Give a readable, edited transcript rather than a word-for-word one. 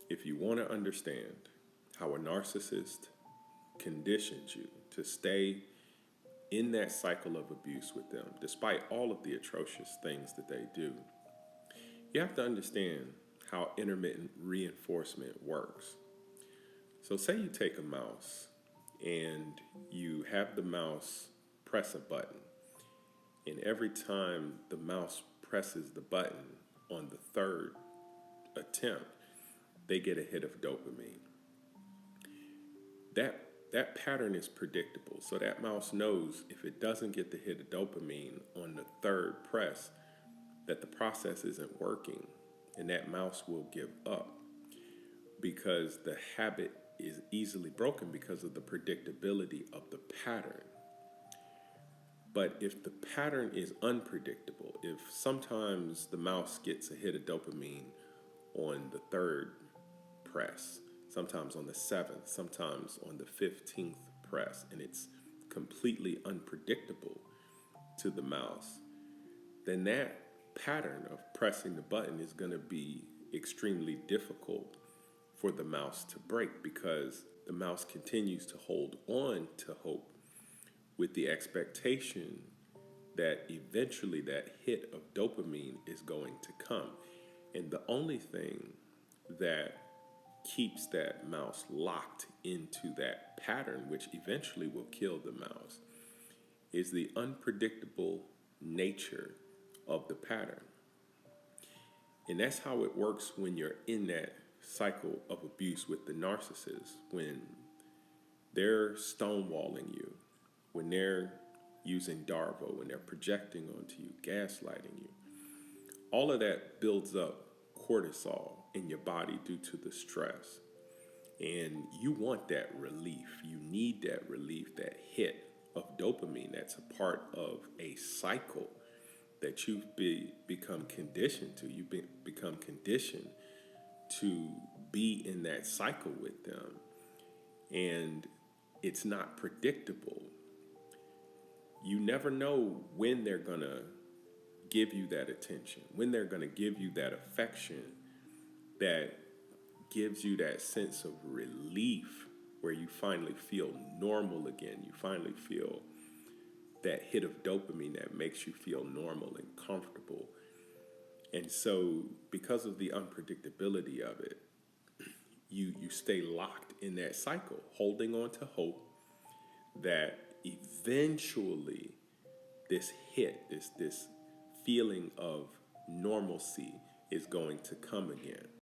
If you want to understand how a narcissist conditions you to stay in that cycle of abuse with them, despite all of the atrocious things that they do, you have to understand how intermittent reinforcement works. So, say you take a mouse and you have the mouse press a button, and every time the mouse presses the button on the third attempt, they get a hit of dopamine. That pattern is predictable. So that mouse knows if it doesn't get the hit of dopamine on the third press, that the process isn't working, and that mouse will give up because the habit is easily broken because of the predictability of the pattern. But if the pattern is unpredictable, if sometimes the mouse gets a hit of dopamine on the third press, sometimes on the seventh, sometimes on the 15th press, and it's completely unpredictable to the mouse, then that pattern of pressing the button is going to be extremely difficult for the mouse to break, because the mouse continues to hold on to hope with the expectation that eventually that hit of dopamine is going to come. And the only thing that keeps that mouse locked into that pattern, which eventually will kill the mouse, is the unpredictable nature of the pattern. And that's how it works when you're in that cycle of abuse with the narcissist. When they're stonewalling you, when they're using Darvo, when they're projecting onto you, gaslighting you, all of that builds up cortisol in your body due to the stress. And you want that relief. You need that relief, that hit of dopamine that's a part of a cycle that you've become conditioned to. You've become conditioned to be in that cycle with them. And it's not predictable. You never know when they're going to give you that attention, when they're going to give you that affection that gives you that sense of relief, where you finally feel normal again. You finally feel that hit of dopamine that makes you feel normal and comfortable. And so because of the unpredictability of it, you stay locked in that cycle, holding on to hope that eventually this hit, this feeling of normalcy is going to come again.